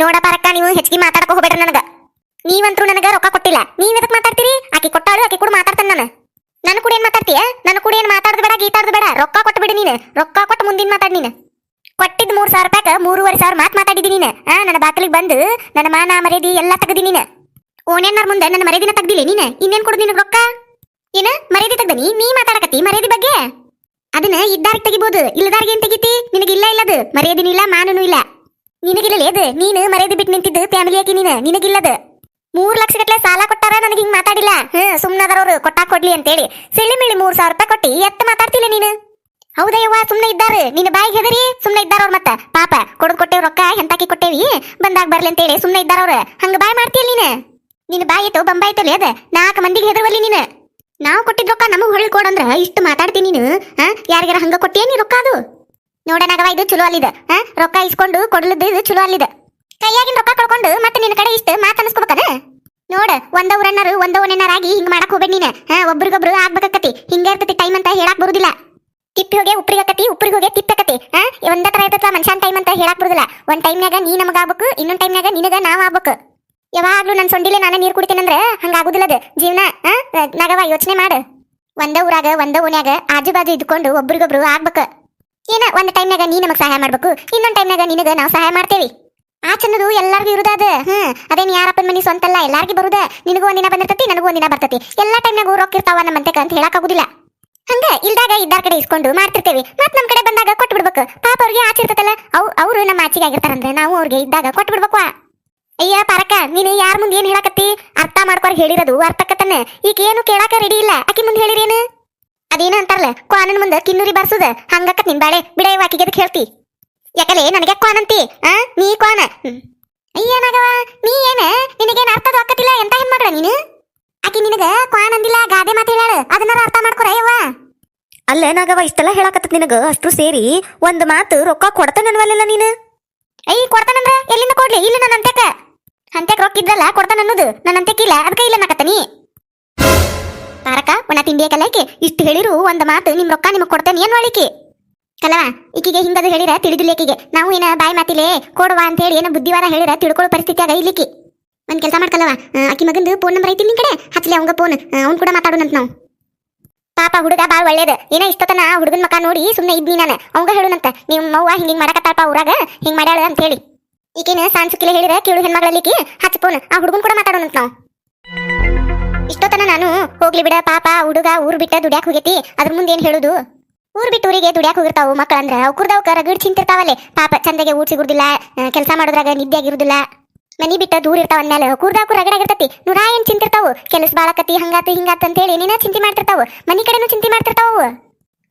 ನೋಡ ಪಾರಕ್ಕ, ನೀವು ಹೆಚ್ಚಿಗೆ ಮಾತಾಡಕ ಹೋಗ್ಬೇಡ್ರಿ ನನಗ. ನೀವಂತರೂ ನನಗ ರೊಕ್ಕ ಕೊಟ್ಟಿಲ್ಲ, ನೀವ್ ಎದಕ್ ಮಾತಾಡ್ತೀರಿ? ಆಕಿ ಕೊಟ್ಟಾಳು, ಆಕಿ ಕೂಡ ಮಾತಾಡ್ತಾನ ನಾನು. ನನ್ನ ಕೂಡ ಏನ್ ಮಾತಾಡ್ತೀಯ? ನನ್ನ ಕೂಡ ಏನ್ ಮಾತಾಡೋದು ಬೇಡ, ಗೀತಾಡೋದು ಬೇಡ. ರೊಕ್ಕ ಕೊಟ್ಟು ಬಿಡಿ ನೀನು. ರೊಕ್ಕ ಕೊಟ್ಟು ಮುಂದಿನ ಮಾತಾಡಿ ನೀನು. ಕೊಟ್ಟಿದ್ 3,000 ರೂಪಾಯಿಗೆ 3,500 ಮಾತು ಮಾತಾಡಿದಿ ನೀನು. ನನ್ನ ಬಾಕಲಿಗೆ ಬಂದು ನನ್ನ ಮಾನ ಮರ್ಯಾದಿ ಎಲ್ಲ ತೆಗ್ದಿ ನೀನು. ಓಣ್ಯನ್ನಾರ ಮುಂದೆ ನನ್ನ ಮರ್ಯಾದಿನ ತೆಗ್ದಿಲ್ಲ ನೀನು. ಇನ್ನೇನ್ ಕೊಡುದು ನಿನಗೆ ರೊಕ್ಕ? ಏನ ಮರ್ಯಾದಿ ತೆಗ್ದನಿ? ನೀ ಮಾತಾಡಕತ್ತಿ ಮರ್ಯಾದಿ ಬಗ್ಗೆ? ಅದನ್ನ ಇದ್ದಾರಿಗೆ ತೆಗಿಬಹುದು, ಇಲ್ಲದಾರಿಗೆ ಏನ್ ತೆಗಿತಿ? ನಿನಗಿಲ್ಲ ಇಲ್ಲದು ಮರ್ಯಾದಿನೂ ಇಲ್ಲ, ಮಾನೂ ಇಲ್ಲ. ನಿನಗಿಲ್ಲಲೇ ಅದು. ನೀನು ಮರ್ಯಾದಿ ಬಿಟ್ಟು ನಿಂತಿದ್ದು ಫ್ಯಾಮಿಲಿ ಆಕಿ ನೀನು. ನಿನಗಿಲ್ಲದು. 3 ಲಕ್ಷ ಗಟ್ಟಲೆ ಸಾಲ ಕೊಟ್ಟಾರ, ನನಗೆ ಹಿಂಗ್ ಮಾತಾಡಿಲ್ಲ. ಸುಮ್ನದರವ್ರು ಕೊಟ್ಟಾಕ್ ಕೊಡ್ಲಿ ಅಂತೇಳಿ ಸಿಳ್ಳಿ ಮಿಳ್ಳಿ 3,000 ರೂಪಾಯಿ ಕೊಟ್ಟಿ ಎತ್ತ ಮಾತಾಡ್ತಿಲ್ಲ ನೀನು. ಹೌದಯ್ಯವ್ವ, ಸುಮ್ನೆ ಇದ್ದಾರೆ ನಿನ್ನ ಬಾಯಿಗೆ ಹೆದರಿ ಸುಮ್ನೆ ಇದ್ದಾರ ಅವ್ರ. ಮತ್ತ ಪಾಪ ಕೊಡದ್ ಕೊಟ್ಟೇವ್ ರೊಕ್ಕ, ಎಂತಾಕಿ ಕೊಟ್ಟೇವಿ, ಬಂದಾಗ ಬರ್ಲಿ ಅಂತೇಳಿ ಸುಮ್ನೆ ಇದ್ದಾರವ್ರ. ಹಂಗ ಬಾಯ್ ಮಾಡ್ತೀಯಲ್ಲ ನೀನು. ನಿನ್ನ ಬಾಯಿತ್ತು ಬಂಬಾಯ್ತಲ್ಲ ಅದ 4 ಮಂದಿಗೆ ಹೆದರ್ವಲ್ಲಿ ನೀನು. ನಾವು ಕೊಟ್ಟಿದ್ ರೊಕ್ಕ ನಮಗ್ ಹೊಳ್ಳಿ ಕೊಡಂದ್ರ ಇಷ್ಟು ಮಾತಾಡ್ತೀನಿ ನೀನು. ಯಾರಿಗಾರ ಹಂಗ ಕೊಟ್ಟಿಯ ನೀ ರೊಕ್ಕ? ಅದು ನೋಡನಾಗವ, ಇದು ಚಲೋ ಅಲ್ಲಿದ. ರೊಕ್ಕ ಇಸ್ಕೊಂಡು ಕೊಡ್ಲದ್ದು ಇದು ಚಲೋ ಅಲ್ಲಿದ. ಕೈಯಾಗಿನ ರೊಕ್ಕ ಕಳ್ಕೊಂಡು ಮತ್ತೆ ನಿನ್ನ ಕಡೆ ಇಷ್ಟ ಮಾತು ಅನ್ಸ್ಕೋಬೇಕದ? ನೋಡ, ಒಂದ ಊರನ್ನರು ಒಂದ ಓನೇನಾರಾಗಿ ಹಿಂಗ್ ಮಾಡಕ್ ಹೋಗ್ಬೇಡ ನೀನ. ಒಬ್ರಿಗೊಬ್ರು ಆಗ್ಬೇಕಾಕತಿ. ಹಿಂಗ ಇರ್ತತಿ ಟೈಮ್ ಅಂತ ಹೇಳಕ್ ಬರುದಿಲ್ಲ. ತಿಪ್ಪಿ ಹೋಗಿ ಉಪ್ರಿಗಕತಿ, ಉಪ್ರಿಗೆ ಹೋಗಿ ತಿಪ್ಪಕತಿ. ಒಂದ ತರ ಇರ್ತದ ಮನುಷ್ಯನ್ ಟೈಮ್ ಅಂತ ಹೇಳಕ್ ಬರುದಿಲ್ಲ. ಒಂದ್ ಟೈಮ್ನಾಗ ನೀ ನಮಗ ಆಗ್ಬೇಕು, ಇನ್ನೊಂದ್ ಟೈಮ್ನಾಗ ನಿನಗ ನಾವ್ ಆಗ್ಬೇಕು. ಯಾವಾಗ್ಲೂ ನನ್ ಸೊಂಡಿಲೆ ನಾನು ನೀರ್ ಕುಡಿತೇನಂದ್ರ ಹಂಗ ಆಗುದಿಲ್ಲದ ಜೀವನ. ನಗವ ಯೋಚನೆ ಮಾಡು. ಒಂದ ಊರಾಗ ಒಂದ ಓನ್ಯಾಗ ಆಜು ಬಾಜು ಇದ್ಕೊಂಡು ಒಬ್ರಿಗೊಬ್ರು ಆಗ್ಬೇಕು. ಏನ ಒಂದ್ ಟೈಮ್ನಾಗ ನೀ ನಮಗ್ ಸಹಾಯ ಮಾಡ್ಬೇಕು, ಇನ್ನೊಂದ್ ಟೈಮ್ನಾಗ ನಿನಗ ನಾವ್ ಸಹಾಯ ಮಾಡ್ತೇವಿ. ಆ ಚನ್ನದು ಎಲ್ಲಾರ್ಗು ಇರುದಾದ. ಅದೇನ್ ಯಾರಪ್ಪನ ಮನಿ ಸ್ವಂತ ಅಲ್ಲ, ಎಲ್ಲಾರ್ಗಿ ಬರುದ. ನಿನಗೂ ಒಂದಿನ ಬಂದಿರ್ತತಿ, ನನಗೂ ಒಂದಿನ ಬರ್ತತಿ. ಎಲ್ಲಾ ಟೈಮ್ನಾಗ ರೊಕ್ಕ ಇರ್ತಾವ ನಮ್ಮಂತೆಕ ಅಂತ ಹೇಳಕ್ ಆಗುದಿಲ್ಲ. ಹಂಗ ಇಲ್ದಾಗ ಇದ್ದಾರ ಕಡೆ ಇಸ್ಕೊಂಡು ಮಾಡ್ತಿರ್ತೇವಿ. ಮತ್ ನಮ್ ಕಡೆ ಬಂದಾಗ ಕೊಟ್ಟು ಬಿಡ್ಬೇಕು. ಪಾಪ ಅವ್ರಿಗೆ ಆಚಿರ್ತತಲ್ಲ, ಅವ್ರು ನಮ್ಮ ಆಚಿಗೆ ಆಗಿರ್ತಾರಂದ್ರೆ ನಾವು ಅವ್ರಿಗೆ ಇದ್ದಾಗ ಕೊಟ್ಟು ಬಿಡ್ಬೇಕು. ಅಯ್ಯ ಪಾರಕ್ಕ, ನೀನು ಯಾರ ಮುಂದೆ ಏನ್ ಹೇಳಕತ್ತಿ? ಅರ್ಥ ಮಾಡ್ಕೊರ್ ಹೇಳಿರೋದು ಅರ್ಥಕ್ಕತ್ತನ್ನ. ಈಗ ಏನು ಕೇಳಾಕ ರೆಡಿ ಇಲ್ಲ. ಆಕಿ ಮುಂದೆ ಹೇಳಿರೇನು? ಅದೇನ ಅಂತಾರಲ್ಲ, ಕ್ವಾನನ್ ಮುಂದೆ ಕಿನ್ನೂರಿ ಬರ್ಸುದ ಹಂಗಕ್ಕತ್ ನಿನ್ ಬಾಳೆ ಬಿಡೆಯವ. ಆಕಿಗೆ ಅದಕ್ಕೆ ಹೇಳ್ತಿ ಯಾಕಲೆ? ನನಗೆ ಕ್ವಾನಂತಿ? ನೀ ಕ್ವಾನ? ಅಯ್ಯನಾಗವ, ನೀ ಏನ ನಿನಗೇನ್ ಅರ್ಥದ ಆಕತಿಲ್ಲ? ಎಂತ ಹೆಣ್ಮಗಳ ನೀನು? ಆಕಿ ನಿನಗ ಕ್ವಾನ್ ಅಂದಿಲ್ಲ, ಗಾದೆ ಮಾತು ಹೇಳ. ಅದನ್ನಾರ ಅರ್ಥ ಮಾಡ್ಕೊರ ಯವ್ವ. ಅಲ್ಲ ನಾಗವ, ಇಷ್ಟೆಲ್ಲ ಹೇಳಾಕತ್ತ ನಿನಗ ಅಷ್ಟು ಸೇರಿ ಒಂದ್ ಮಾತು ರೊಕ್ಕ ಕೊಡ್ತಾನಲ್ವಲ್ಲ ನೀನು? ಅಯ್ಯ ಕೊಡ್ತಾನಂದ್ರ ಎಲ್ಲಿಂದ ಕೊಡ್ಲಿ? ಇಲ್ಲ ನನ್ನ ಅಂತೆಕ ಅಂತೆಕ್ ರೊಕ್ಕ ಇದ್ರಲ್ಲ ಕೊಡ್ತಾನ ಅನ್ನೋದು. ನನ್ನ ಅಂತೆಕಿಲ್ಲ, ಅದಕ್ಕ ಇಲ್ಲ ನಾಕತ್ತನಿ. ತಾರಕ ಒಣ ತಿಂಡಿಯ ಕಲಕ್ಕೆ ಇಷ್ಟು ಹೇಳಿರು ಒಂದ್ ಮಾತು ನಿಮ್ ರೊಕ್ಕ ನಿಮಗ್ ಕೊಡ್ತೇನೆ ಏನ್ ಮಾಡಿಕಿ ಕಲವ? ಈಕಿಗೆ ಹಿಂಗದು ಹೇಳಿರ ತಿಳಿದಿಲ್ಲ. ಈಕಿಗೆ ನಾವು ಏನ ಬಾಯಿ ಮಾತಿಲೆ ಕೊಡುವ ಅಂತ ಹೇಳಿ ಏನೋ ಬುದ್ಧಿವಾರ ಹೇಳಿರ ತಿಳ್ಕೊಳ್ಳೋ ಪರಿಸ್ಥಿತಿ ಆಗ ಇಲ್ಲಿಕ್ಕಿ. ಒಂದ್ ಕೆಲಸ ಮಾಡ್ಕಲ್ಲವ, ಆಕಿ ಮಗಂದು ಫೋನ್ ನಂಬರ್ ಐತಿ ನಿನ್ ಕಡೆ, ಹಚ್ಲಿ ಅವಂಗ ಫೋನ್. ಅವ್ನ್ ಕೂಡ ಮಾತಾಡೋಣಂತ ನಾವು. ಪಾಪ ಹುಡುಗ ಬಾಳ್ ಒಳ್ಳೇದು. ಏನೋ ಇಷ್ಟತನ ಹುಡುಗನ್ ಮಕ್ಕ ನೋಡಿ ಸುಮ್ನೆ ಇದ್ನಿ ನಾನು. ಅವಂಗ ಹೇಳುನಂತ, ನಿಮ್ ಮವ್ವ ಹಿಂಗ್ ಮಾಡಕತ್ತಾಳಪ್ಪ ಊರಾಗ, ಹಿಂಗ್ ಮಾಡ್ಯಾಳ ಅಂತ ಹೇಳಿ. ಈಗೇನ ಸಾನ್ಸುಕಿಲೆ ಹೇಳಿರ ಕೇಳು ಹೆಣ್ಮಗಳಲ್ಲಿ ಹಚ್ಚ ಫೋನ್. ಆ ಹುಡುಗನ್ ಕೂಡ ಮಾತಾಡೋಣಂತ ನಾವು. ಇಷ್ಟೊತ್ತನ ನಾನು ಹೋಗ್ಲಿ ಬಿಡ, ಪಾಪ ಹುಡುಗ ಊರ್ ಬಿಟ್ಟ ದುಡ್ಯಾಕ್ ಹೋಗೈತಿ, ಅದ್ರ ಮುಂದೆ ಏನ್ ಹೇಳುದು? ಊರ್ ಬಿಟ್ಟು ಊರಿಗೆ ದುಡ್ಯಾಕ್ ಹೋಗಿರ್ತಾವು ಮಕ್ಕಳಂದ್ರ ಅವ್ಕುರ್ದವ್ಕ ರಗಡ್ ಚಿಂತಿರ್ತಾವಲ್ಲೇ. ಪಾಪ ಚಂದಗೆ ಊಟ ಸಿಗುದಿಲ್ಲ, ಕೆಲಸ ಮಾಡೋದ್ರಾಗ ನಿದ್ದೆ ಆಗಿರುದಿಲ್ಲ. ಮನಿ ಬಿಟ್ಟ ದೂರ ಇರ್ತಾವ ಅಂದ್ಮೇಲೆ ಕೂರ್ದಾಕು ರಗಡಾಗಿರ್ತತಿ. ನೂರಾ ಏನ್ ಚಿಂತಿರ್ತಾವು. ಕೆಲಸ ಬಾಳಕತಿ ಹಂಗಾತ ಹಿಂಗಾತ ಅಂತ ಹೇಳಿ ಏನೇನ ಚಿಂತೆ ಮಾಡ್ತಿರ್ತಾವು. ಮನಿ ಕಡೆನೂ ಚಿಂತೆ ಮಾಡ್ತಿರ್ತಾವು.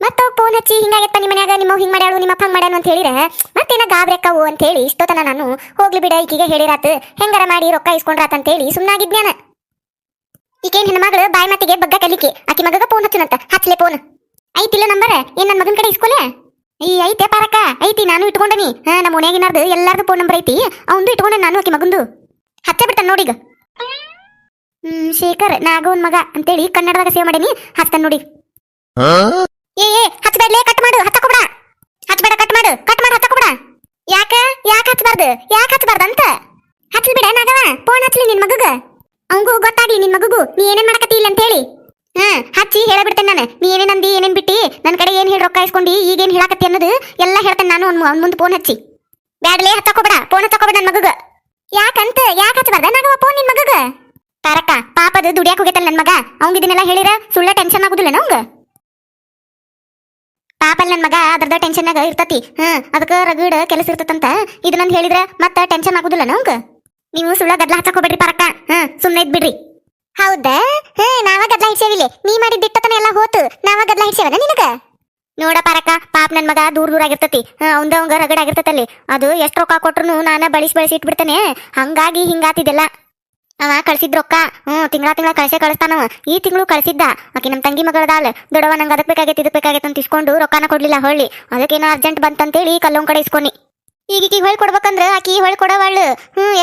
ಮತ್ತ ಫೋನ್ ಹಚ್ಚಿ ಹಿಂಗಾಗತ್ತ ನಿಮ್ಮ ಮನ್ಯಾಗ, ನಿಮ್ಮ ಹಿಂಗ್ ಮಾಡ್ಯಾಳು, ನಿಮ್ಮ ಅಪ್ಪ ಹಂಗ್ ಮಾಡ್ಯಾನು ಅಂತ ಹೇಳಿರ ಮತ್ತೇನ ಗಾಬ್ರೆಕ್ಕವು ಅಂತ ಹೇಳಿ ಇಷ್ಟೊತ್ತನ ನಾನು ಹೋಗ್ಲಿ ಬಿಡ ಈಕಿಗೆ ಹೇಳಿರಾತ್, ಹೆಂಗಾರ ಮಾಡಿ ರೊಕ್ಕ ಇಸ್ಕೊಂಡ್ರಾತ ಅಂತ ಹೇಳಿ ಸುಮ್ನಾಗಿದ್ನ್ಯಾನ. ಈಕೇನ್ ಹೆಣ್ಮಗಳು ಬಾಯಿ ಮಾತಿಗೆ ಬಗ್ಗ ಕಲಿಕೆ. ಆಕಿ ಮಗಗ ಫೋನ್ ಹಚ್ಚನಂತ, ಹಚ್ಲೆ ಫೋನ್. ಐತಿಲ್ಲ ನಂಬರ್? ಏನ್ ನನ್ ಮಗನ್ ಕಡೆ ಇಸ್ಕೊಲೆ? ಈ ಐತೆ ಪಾರಕ್ಕ, ಐತಿ, ನಾನು ಇಟ್ಕೊಂಡನಿ. ನಮ್ಮ ಮನ್ಯಾಗಿನಾರ್ದು ಎಲ್ಲಾರ್ದು ಫೋನ್ ನಂಬರ್ ಐತಿ, ಅವಂದು ಇಟ್ಕೊಂಡೆ ನಾನು. ಆಕಿ ಮಗಂದು ಹಚ್ಚ ಬಿಡ್ತಾನ ನೋಡಿಗ. ಶೇಖರ್ ನಾಗವನ್ ಮಗ ಅಂತೇಳಿ ಕನ್ನಡದಾಗ ಸೇವ್ ಮಾಡೀನಿ, ಹಚ್ತಾನ ನೋಡಿ. ಏ ಹಚ್ಬೇಡ್ಲೇ, ಕಟ್ ಮಾಡು, ಹತ್ತಕೋಬಿಡ. ಹಚ್ಬೇಡ, ಕಟ್ ಮಾಡು, ಹತ್ತಕೋಬಿಡ. ಯಾಕ ಹಚ್ಬಾರ್ದು? ಯಾಕೆ ಹಚ್ಬಾರ್ದು ಅಂತ ಹಚ್ಚಲ್ ಬಿಡ ನಾಗವ. ಫೋನ್ ಹಚ್ಲಿ ನಿನ್ ಮಗಗ, ಅವಂಗೂ ಗೊತ್ತಾಗ್ಲಿ ನಿನ್ ಮಗಗೂ ನೀ ಏನೇನ್ ಮಾಡಕತ್ತಿ ಇಲ್ಲ ಅಂತ ಹೇಳಿ. ಹಚ್ಚಿ ಹೇಳಬಿಡ್ತೇನೆ ನಾನು, ನೀ ಏನೇನ್ ಅಂದಿ ಏನೇನ್ ಬಿಟ್ಟಿ, ನನ್ ಕಡೆ ಏನ್ ಹೇಳಿ ರೊಕ್ಕ ಇಸ್ಕೊಂಡಿ, ಈಗೇನ್ ಹೇಳಕತ್ತಿ ಅನ್ನೋದು ಎಲ್ಲ ಹೇಳ್ತೇನೆ ನಾನು. ಅವ್ನ ಮುಂದೆ ಫೋನ್ ಹಚ್ಚಿ. ಬ್ಯಾಡ್ಲೇ, ಹತ್ತಕೋಬೇಡ, ಫೋನ್ ಹತ್ತಕೋಬೇಡ ನನ್ ಮಗಗ. ಯಾಕಂತ ಯಾಕೆ ಹಚ್ಚಬಾರ್ದ ನಾಗವ ಫೋನ್ ನಿನ್ ಮಗಗ? ತಾರಕ್ಕ, ಪಾಪದ ದುಡಿಯಾಕ ಹೋಗೈತಲ್ಲ ನನ್ ಮಗ, ಅವಂಗ ಇದನ್ನೆಲ್ಲ ಹೇಳಿರ ಸುಳ್ಳ ಟೆನ್ಷನ್ ಆಗುದಿಲ್ಲ ನವಂಗ. ಪಾಪಲ್ ನನ್ ಮಗ ಅದ್ರದ ಟೆನ್ಷನ್ನಾಗ ಇರ್ತತಿ. ಅದಕ್ಕ ರಗಡ ಕೆಲಸ ಇರ್ತತಂತ ಇದನ್ನೊಂದ್ ಹೇಳಿದ್ರ ಮತ್ತ ಟೆನ್ಷನ್ ಆಗುದಿಲ್ಲ ನವಂಗ. ನೀವು ಸುಳ್ಳ ಗದ್ಲ ಹಚ್ಚಕ್ ಹೋಗ್ಬೇಡ್ರಿ ಪಾರಕ್ಕ. ಸುಮ್ನೆ ಇದ್ ಬಿಡ್ರಿ. ಹೌದಾ? ನಾವ ಗದ್ಲ ಹಿಡ್ಸೇವಿಲೆ, ನೀ ಮಾಡಿದ್ ಬಿಟ್ಟತನ ಎಲ್ಲ ಹೋತು, ನಾವ ಗದ್ಲ ಹಿಡ್ಸೇವನ ನಿನಗ? ನೋಡ ಪಾರಕ್ಕ, ಪಾಪ ನನ್ ಮಗ ದೂರ ಆಗಿರ್ತತಿ. ಅವಂಗ ರಗಡ ಆಗಿರ್ತತಲ್ಲಿ. ಅದು ಎಷ್ಟ್ ರೊಕ್ಕ ಕೊಟ್ರು ನಾನ ಬಳಸಿ ಇಟ್ಬಿಡ್ತಾನೆ. ಹಂಗಾಗಿ ಹಿಂಗಾತಿದೆಲ್ಲ. ಅವ ಕಳ್ಸಿದ್ ರೊಕ್ಕ ತಿಂಗಳ ಕಳಿಸ್ತಾನವ. ಈ ತಿಂಗಳು ಕಳ್ಸಿದ್ದ. ಆಕಿ ನಮ್ ತಂಗಿ ಮಗಳದಾಳ, ದೊಡವ ನಂಗೆ ಅದಕ್ ಬೇಕಾಗೈತಿ ಇದಕ್ ಬೇಕಾಗೈತೆ ಅಂತ ಇಸ್ಕೊಂಡು ರೊಕ್ಕನ ಕೊಡ್ಲಿಲ್ಲ. ಹೊಳ್ಳಿ ಅದಕ್ಕೇನೋ ಅರ್ಜೆಂಟ್ ಬಂತಂತೇಳಿ ಕಲ್ಲೊಂದ್ ಕಡೆ ಇಸ್ಕೊನಿ. ಈಗೀಗ ಹೊಳ್ ಕೊಡ್ಬೇಕಂದ್ರ ಆಕಿ ಹೊಳ್ ಕೊಡವಳ್ಳು.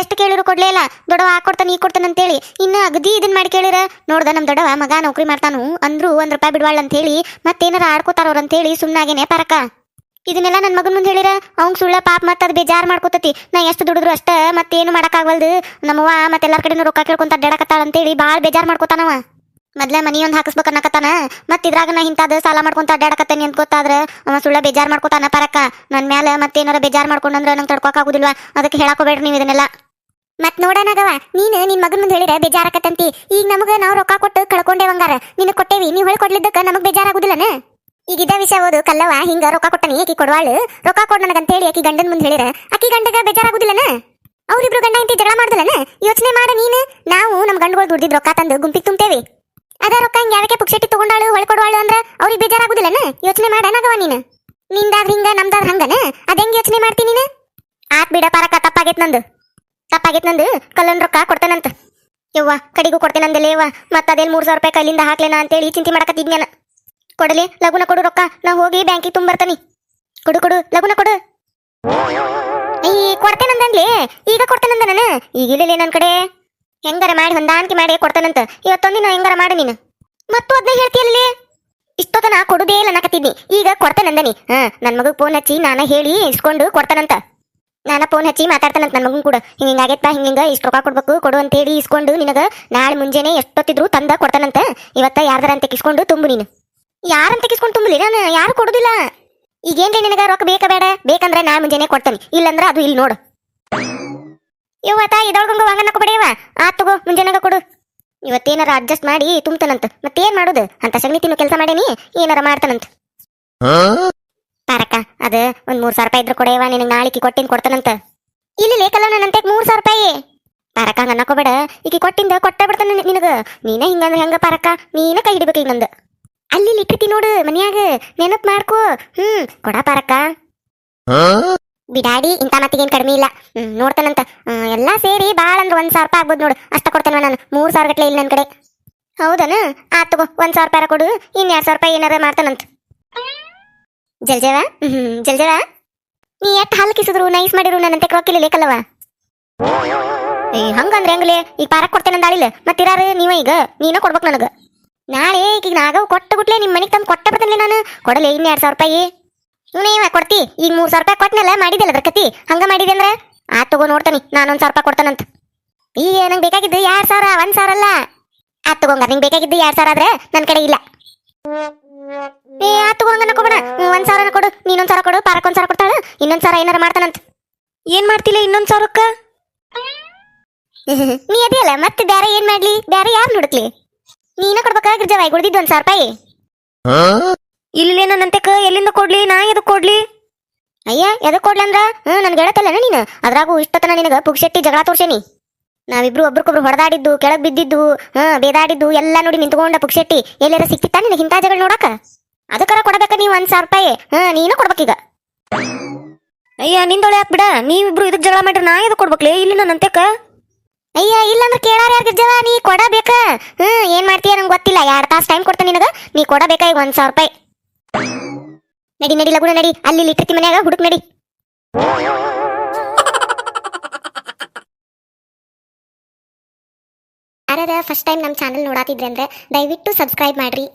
ಎಷ್ಟು ಕೇಳಿರು ಕೊಡ್ಲೇ ಇಲ್ಲ. ದೊಡವ ಕೊಡ್ತಾನೆ ಈ ಕೊಡ್ತಾನ ಅಂತೇಳಿ ಇನ್ನು ಅಗದಿ ಇದನ್ ಮಾಡಿ ಕೇಳಿರ. ನೋಡ್ದ ನಮ್ ದೊಡವ ಮಗ ನೌಕರಿ ಮಾಡ್ತಾನು ಅಂದ್ರು 1 ರೂಪಾಯಿ ಬಿಡ್ವಾಳ ಅಂತ ಹೇಳಿ ಮತ್ತೇನಾರ ಆಡ್ಕೋತಾರ ಅವ್ರ ಅಂತ ಹೇಳಿ ಸುಮ್ನಾಗೇನೆ ಪಾರಕ್ಕ. ಇದನ್ನೆಲ್ಲ ನನ್ನ ಮಗನ ಮುಂದೆ ಹೇಳಿರ ಅವ್ನ್ ಸುಳ್ಳ ಪಾಪ ಮತ್ತೆ ಅದು ಬೇಜಾರು ಮಾಡ್ಕೋತತಿ. ನಾ ಎಷ್ಟು ದುಡಿದ್ರು ಅಷ್ಟ ಮತ್ತೇನು ಮಾಡಕ್ಕಾಗವಲ್ದು. ನಮ್ಮವ್ವ ಮತ್ತೆ ಎಲ್ಲಾರ ಕಡೆನೂ ರೊಕ್ಕ ಕೇಳ್ಕೊಂತ ಅಡ್ಡಾಡಕತ್ತಾಳ ಅಂತೇಳಿ ಭಾಳ ಬೇಜಾರು ಮಾಡ್ಕೋತಾನವ. ಮೊದ್ಲ ಮನಿ ಒಂದು ಹಾಕಿಸ್ಬೇಕನ್ನಕತ್ತಾನ. ಮತ್ತೆ ಇದ್ರಾಗ ನಾ ಇಂಥದ್ದು ಸಾಲ ಮಾಡ್ಕೊಂತ ಅಡ್ಡಾಡಕತ್ತಾನಿ ಅಂತ ಗೊತ್ತಾದ್ರ ಅವ ಸುಳ್ಳ ಬೇಜಾರು ಮಾಡ್ಕೋತಾನ ಪರಕ್ಕ. ನನ್ನ ಮ್ಯಾಲ ಮತ್ತೇನಾರ ಬೇಜಾರು ಮಾಡ್ಕೊಂಡ್ರ ನಂಗೆ ತಡ್ಕೊಕಾಗುದಿಲ್ವ. ಅದಕ್ಕೆ ಹೇಳಕೋಬೇಡ್ರಿ ನೀವು ಇದನ್ನೆಲ್ಲ. ಮತ್ ನೋಡೋಣಗವ, ನೀನು ನಿನ್ ಮಗನ ಮುಂದೆ ಹೇಳಿರ ಬೇಜಾರಾಕತ್ತಂತಿ. ಈಗ ನಮಗ ನಾವು ರೊಕ್ಕ ಕೊಟ್ಟು ಕಳ್ಕೊಂಡೇವಂಗಾರ ನಿನಗೆ ಕೊಟ್ಟೇವಿ, ನೀವು ಹೊಳ್ ಕೊಡ್ಲಿದ್ದಕ್ಕ ನಮಗ್ ಬೇಜಾರಾಗುದಿಲ್ಲನ? ಈಗ ಇದ ವಿಷಯ ಓದು ಕಲ್ಲವ ಹಿಂಗ ರೊಕ್ಕ ಕೊಟ್ಟನಿ ಆಕಿ ಕೊಡ್ವಾಳು. ರೊಕ್ಕ ಕೊಡ್ ನನಗಂತೇಳಿ ಆಕಿ ಗಂಡನ ಮುಂದೆ ಹೇಳಿರ ಆಕಿ ಗಂಡಗ ಬೇಜಾರಾಗುದಿಲ್ಲನ? ಅವ್ರಿಬ್ರು ಗಂಡ ಇಂತಿ ಜಗಳ ಮಾಡ್ದಲನ? ಯೋಚನೆ ಮಾಡ ನೀನು. ನಾವು ನಮ್ ಗಂಡುಗಳು ದುಡ್ದಿದ್ ರೊಕ್ಕ ತಂದು ಗುಂಪಿಗೆ ತುಂಬ್ತೇವಿ. ಅದ ರೊಕ್ಕ ಹಿಂಗ ಯಾವಕ್ಕೆ ಪುಕ್ಷೆಟ್ಟಿ ತಗೊಂಡಾಳು ಹೊಳ್ ಕೊಡ್ವಾಳು ಅಂದ್ರ ಅವ್ರಿಗೆ ಬೇಜಾರಾಗುದಿಲ್ಲನ? ಯೋಚನೆ ಮಾಡನಗವ ನೀನು. ನಿಂದಾದ್ರ ಹಿಂಗ ನಮ್ದಾದ್ರ ಹಂಗನ? ಅದಂಗ ಯೋಚನೆ ಮಾಡ್ತೀನಿ ನೀನು? ಆತ್ ಬಿಡ ಪಾರಕ, ತಪ್ಪಾಗೈತ್ ನಂದು ಕಲ್ಲನ್ ರೊಕ್ಕ ಕೊಡ್ತೇನಂತ. ಯವ್ವ ಕಡಿಗೂ ಕೊಡ್ತೇನಂದಲೇ ಯವ್ವ. ಮತ್ತ ಅದೇನ್ 3,000 ರೂಪಾಯಿ ಕೈಲಿಂದ ಹಾಕ್ಲೇನ ಅಂತೇಳಿ ಚಿಂತೆ ಮಾಡಕತ್ತಿದ್ನ್ಯಾನ. ಕೊಡಲಿ ಲಗುನ ಕೊಡು ರೊಕ್ಕ, ನಾ ಹೋಗಿ ಬ್ಯಾಂಕಿಗೆ ತುಂಬರ್ತಾನಿ. ಕೊಡು ಲಗುನ ಕೊಡು. ಕೊಡ್ತೇನಂದನ್ಲಿ, ಈಗ ಕೊಡ್ತೇನಂದ ನಾನು. ಈಗ ಇಲ್ಲೇ ನನ್ನ ಕಡೆ ಹೆಂಗಾರ ಮಾಡಿ ಹೊಂದಾಣಿಕೆ ಮಾಡಿ ಕೊಡ್ತೇನಂತ. ಇವತ್ತೊಂದಿನ ಹೆಂಗಾರ ಮಾಡಿ ನೀನು ಮತ್ತು ಅದನ್ನ ಹೇಳ್ತೀಯಲ್ಲಿ. ಇಷ್ಟೊತ್ತನ ಕೊಡುದೇ ಇಲ್ಲ ಅನ್ನಕತ್ತಿದ್ನಿ, ಈಗ ಕೊಡ್ತೇನಂದನಿ. ನನ್ನ ಮಗಗ್ ಫೋನ್ ಹಚ್ಚಿ ನಾನ ಹೇಳಿ ಇಸ್ಕೊಂಡು ಕೊಡ್ತಾನಂತ. ನಾನು ಫೋನ್ ಹಚ್ಚಿ ಮಾತಾಡ್ತಾನಂತ ನನ್ನ ಮಗನ್ ಕೂಡ. ಹಿಂಗಾಗೈತಾ ಹಿಂಗ ಇಷ್ಟು ರೊಕ್ಕ ಕೊಡ್ಬೇಕು ಕೊಡು ಅಂತೇಳಿ ಇಸ್ಕೊಂಡು ನಿನಗ ನಾಳೆ ಮುಂಜಾನೆ ಎಷ್ಟೊತ್ತಿದ್ರು ತಂದ ಕೊಡ್ತಾನಂತ. ಇವತ್ತ ಯಾರ್ದಾರ ಅಂತ ಕಿಸ್ಕೊಂಡು ತುಂಬು ನೀನು. ಯಾರಂತ ಕಿಸ್ಕೊಂಡು ತುಂಬಲಿ? ನಾನು ಯಾರು ಕೊಡುದಿಲ್ಲ. ಈಗೇನ್ರಿ ನಿನಗ ರೊಕ್ಕ ಬೇಕಾ ಬೇಡ? ಬೇಕಂದ್ರೆ ನಾಳೆ ಮುಂಜಾನೆ ಕೊಡ್ತಾನೆ, ಇಲ್ಲಂದ್ರ ಅದು ಇಲ್ಲಿ ನೋಡು. ಇವತ್ತ ಇದೊಳಗಂಗ ವಾಂಗನ ಕೊಬೇಡವ. ಆತ್ ತಗೋ ಮುಂಜಾನಾಗ ಕೊಡು. ಇವತ್ತೇನಾರ ಅಡ್ಜಸ್ಟ್ ಮಾಡಿ ತುಂಬ್ತಾನಂತ. ಮತ್ತೇನ್ ಮಾಡುದು? ಅಂತ ಸಗಣಿ ತಿನ್ನು ಕೆಲಸ ಮಾಡೇನಿ, ಏನಾರ ಮಾಡ್ತಾನಂತ. ಪಾರಕ್ಕ ಅದ ಒಂದ್ 3,000 ರೂಪಾಯಿ ಇದ್ರ ಕೊಡೆಯವ, ನಿನಗೆ ನಾಳಿಕಿ ಕೊಟ್ಟಿನ್ ಕೊಡ್ತಾನಂತ. ಇಲ್ಲಿ ಲೇಕಲ್ಲ ನನ್ನಂತೆ 3,000 ರೂಪಾಯಿ. ಪಾರಕ್ಕ ಹಂಗ ಅನ್ನಕೋಬೇಡ, ಈಗ ಕೊಟ್ಟಿಂದ ಕೊಟ್ಟ ಬಿಡ್ತಾನ ನಿನಗ. ನೀನ ಹಿಂಗಂದ್ರೆ ಹೆಂಗ ಪಾರಕ್ಕ? ನೀನ ಕೈ ಹಿಡಿಬೇಕು ಈಗ ನಂದು. ಅಲ್ಲಿ ಇಟ್ಟಿರ್ತಿ ನೋಡು ಮನ್ಯಾಗ, ನೆನಪ್ ಮಾಡ್ಕೋ. ಕೊಡ ಪಾರಕ್ಕ. ಬಿಡಾಡಿ ಇಂತ ಮತ್ತಿಗೇನ್ ಕಡಿಮೆ ಇಲ್ಲ. ನೋಡ್ತಾನಂತ. ಎಲ್ಲಾ ಸೇರಿ ಬಾಳ ಅಂದ್ರ 1,000 ರೂಪಾಯಿ ಆಗ್ಬೋದು ನೋಡು. ಅಷ್ಟ ಕೊಡ್ತೇನೆ ನಾನು. 3,000 ಗಟ್ಲೆ ಇಲ್ಲ ನನ್ ಕಡೆ. ಹೌದನ? ಆತ್ ತಗೋ 1,000 ರೂಪಾಯಿ ಕೊಡು. 2,000 ರೂಪಾಯಿ ಏನಾರ ಮಾಡ್ತಾನಂತ. ಜಲ್ಜವ ನೀ ಎಷ್ಟ್ ಹಾಲು ಕಿಸಿದ್ರು ನೈಸ್ ಮಾಡಿರು ನನ್ನಂತೆ ರೊಕ್ಕಿಲ್ಲ ಲೇಕಲ್ಲವ. ಹಂಗಂದ್ರೆ ಹೆಂಗ್ಲೆ? ಈಗ ಪಾರಕ್ ಕೊಡ್ತೇನಂದಾಳಿಲ್ಲ, ಮತ್ತಿರಾರು ನೀವ ಈಗ ನೀನ ಕೊಡ್ಬೇಕು ನನಗ. ನಾಳೆ ಈಗ ನಾಗವ್ ಕೊಟ್ಟ ಬಿಟ್ಲೆ ನಿಮ್ ಮನೆಗೆ ತಂದು ಕೊಟ್ಟ ಬಿಡ್ತೇನೆ ನಾನು. ಕೊಡಲೆ 2,000 ರೂಪಾಯಿ. ನೀವ ಕೊಡ್ತಿ. ಈಗ 3,000 ರೂಪಾಯಿ ಕೊಟ್ಟನಲ್ಲ, ಮಾಡಿದೆಲ್ಲ ಅದ್ರ ಕತಿ. ಹಂಗ ಮಾಡಿದೆ ಅಂದ್ರೆ ಆತ್ ತಗೋ ನೋಡ್ತಾನಿ. ನಾನು 1,000 ರೂಪಾಯಿ ಕೊಡ್ತಾನಂತ. ಈಗ ನಂಗೆ ಬೇಕಾಗಿದ್ದು 2,000, 1,000 ಅಲ್ಲ. ಆತ್ ತಗೋಂಗ, ನಿಂಗೆ ಬೇಕಾಗಿದ್ದು 2,000 ಆದ್ರೆ ನನ್ನ ಕಡೆ ಇಲ್ಲ. ಆತ್ ತಗೋ ಹಂಗ ನಕೋಬೇಡ. 1,000 ಕೊಡು. ನೀನೊಂದ್ 1,000 ಕೊಡು. ಪಾರಕ್ 1,000 ಕೊಡ್ತಾಳ. ಇನ್ನೊಂದ್ 1,000 ಏನಾರ ಮಾಡ್ತಾನಂತ. ಏನ್ ಮಾಡ್ತಿಲ್ಲ ಇನ್ನೊಂದ್ 1,000ಕ್ಕ? ನೀ ಅದಿಯಲ್ಲ ಮತ್ತೆ ಬ್ಯಾರೆ ಏನ್ ಮಾಡ್ಲಿ? ಬ್ಯಾರೆ ಯಾರು ನೋಡಕ್ಲಿ? ನೀನ ಕೊಡ್ಬೇಕಾಗಿರ್ಜವ ಉಳಿದಿದ್ದು 1,000 ರೂಪಾಯಿ. ಇಲ್ಲಿ ನನ್ನಂತೆಕ ಎಲ್ಲಿಂದ ಕೊಡ್ಲಿ? ನಾ ಎದಕ್ ಕೊಡ್ಲಿ? ಅಯ್ಯ ಎದಕ್ ಕೊಡ್ಲಿ ಅಂದ್ರ ನನ್ ಗೆಳತಲ್ಲ ನೀನು. ಅದ್ರಾಗೂ ಇಷ್ಟತನ ನಿನಗ ಪುಕ್ಷೆಟ್ಟಿ ಜಗಳ ತೋರ್ಸೇನಿ. ನಾವಿಬ್ರು ಒಬ್ರಿಗೊಬ್ರು ಹೊಡೆದಾಡಿದ್ದು, ಕೆಳಗ್ ಬಿದ್ದಿದ್ದು, ಬೇದಾಡಿದ್ದು ಎಲ್ಲ ನೋಡಿ ನಿಂತ್ಕೊಂಡ ಪುಕ್ಷೆಟ್ಟಿ. ಎಲ್ಲಾರ ಸಿಕ್ತಿತ್ತ ನಿನಗೆ ಇಂಥ ಜಗಳ ನೋಡಕ? ಅದಕ್ಕರ ಕೊಡಬೇಕ ನೀವು 1,000 ರೂಪಾಯಿ. ನೀನು ಕೊಡ್ಬೇಕೀಗ. ಅಯ್ಯ ನಿಂದೊಳೆ ಯಾಕೆ ಬಿಡ. ನೀವಿಬ್ರು ಇದಕ್ ಜಗಳ ಮಾಡ್ರಿ, ನಾ ಎದಕ್ ಕೊಡ್ಬೇಕ್ಲಿ ಇಲ್ಲಿ ನನ್ನಂತೆಕ? ಅಯ್ಯ ಇಲ್ಲಂದ್ರ ಕೇಳಾರ ಯಾರ್ಗಿರ್ಜವ? ನೀ ಕೊಡಬೇಕ. ಏನ್ ಮಾಡ್ತೀಯ ನಂಗೆ ಗೊತ್ತಿಲ್ಲ. 2 ತಾಸು ಟೈಮ್ ಕೊಡ್ತೇನೆ ನಿನಗ. ನೀ ಕೊಡಬೇಕಾ ಈಗ 1,000 ರೂಪಾಯಿ. ನಡಿ ಲಗುನ ನಡಿ. ಅಲ್ಲಿ ಇಟ್ಟಿರ್ತಿ ಮನ್ಯಾಗ ಹುಡುಕ್ ನಡಿ. ಯಾರಾರ ಫಸ್ಟ್ ಟೈಮ್ ನಮ್ಮ ಚಾನಲ್ ನೋಡಾತಿದ್ರೆ ಅಂದ್ರೆ ದಯವಿಟ್ಟು ಸಬ್ಸ್ಕ್ರೈಬ್ ಮಾಡ್ರಿ.